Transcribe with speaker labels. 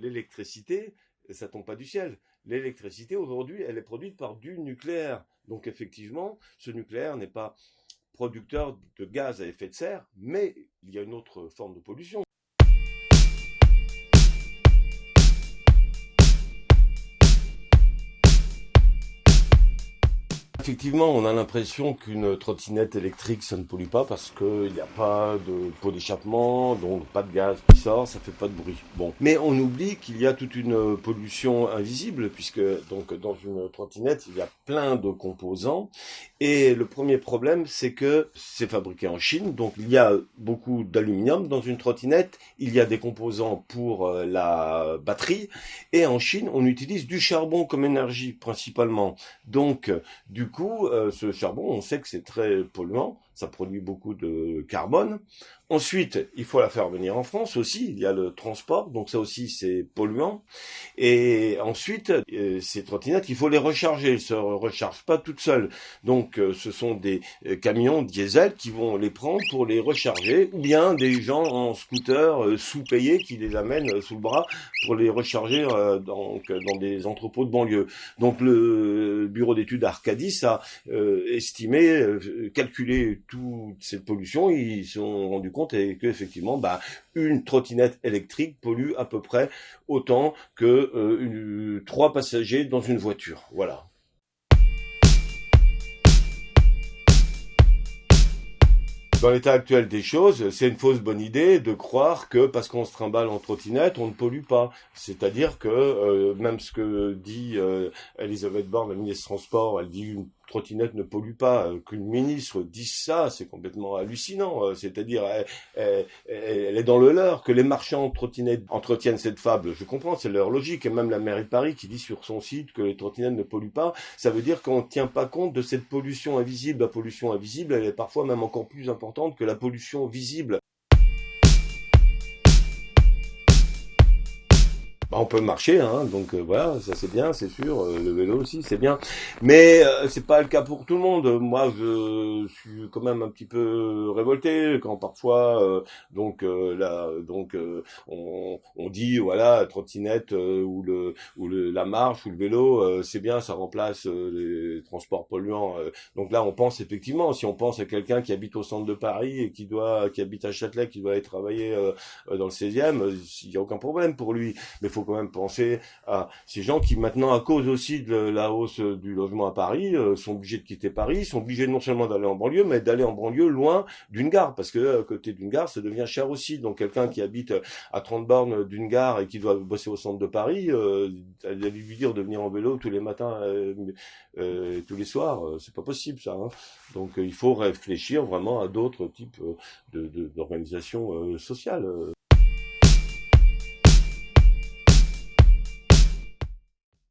Speaker 1: l'électricité, ça tombe pas du ciel. L'électricité, aujourd'hui, elle est produite par du nucléaire. Donc effectivement, ce nucléaire n'est pas producteur de gaz à effet de serre, mais il y a une autre forme de pollution. Effectivement, on a l'impression qu'une trottinette électrique, ça ne pollue pas parce qu'il n'y a pas de pot d'échappement, donc pas de gaz qui sort, ça fait pas de bruit. Bon. Mais on oublie qu'il y a toute une pollution invisible puisque donc dans une trottinette, il y a plein de composants. Et le premier problème, c'est que c'est fabriqué en Chine, donc il y a beaucoup d'aluminium dans une trottinette, il y a des composants pour la batterie, et en Chine, on utilise du charbon comme énergie principalement. Donc, du coup, ce charbon, on sait que c'est très polluant, ça produit beaucoup de carbone. Ensuite, il faut la faire venir en France aussi, il y a le transport, donc ça aussi c'est polluant. Et ensuite, ces trottinettes, il faut les recharger, elles ne se rechargent pas toutes seules. Donc ce sont des camions diesel qui vont les prendre pour les recharger, ou bien des gens en scooter sous-payés qui les amènent sous le bras pour les recharger dans des entrepôts de banlieue. Donc le bureau d'études Arcadis a estimé, calculé toute cette pollution, ils se sont rendus compte et qu'effectivement, une trottinette électrique pollue à peu près autant que 3 passagers dans une voiture. Voilà. Dans l'état actuel des choses, c'est une fausse bonne idée de croire que parce qu'on se trimballe en trottinette, on ne pollue pas. C'est-à-dire que même ce que dit Elisabeth Borne, la ministre des Transports, elle dit une trottinette ne pollue pas. Qu'une ministre dise ça, c'est complètement hallucinant. C'est-à-dire, elle est dans le leurre. Que les marchands de trottinettes entretiennent cette fable, je comprends, c'est leur logique. Et même la mairie de Paris qui dit sur son site que les trottinettes ne polluent pas, ça veut dire qu'on ne tient pas compte de cette pollution invisible. La pollution invisible, elle est parfois même encore plus importante que la pollution visible. On peut marcher, hein, donc voilà, ça c'est bien, c'est sûr. Le vélo aussi, c'est bien, mais c'est pas le cas pour tout le monde. Moi, je suis quand même un petit peu révolté quand parfois, on dit voilà, trottinette la marche ou le vélo, c'est bien, ça remplace les transports polluants. Donc là, on pense effectivement, si on pense à quelqu'un qui habite au centre de Paris et qui habite à Châtelet, qui doit aller travailler dans le 16e, il y a aucun problème pour lui. Mais faut quand même penser à ces gens qui maintenant, à cause aussi de la hausse du logement à Paris, sont obligés de quitter Paris, sont obligés non seulement d'aller en banlieue, mais d'aller en banlieue loin d'une gare, parce que à côté d'une gare, ça devient cher aussi. Donc quelqu'un qui habite à 30 bornes d'une gare et qui doit bosser au centre de Paris, aller lui dire de venir en vélo tous les matins, tous les soirs, c'est pas possible ça. Hein. Donc il faut réfléchir vraiment à d'autres types d'organisations sociales.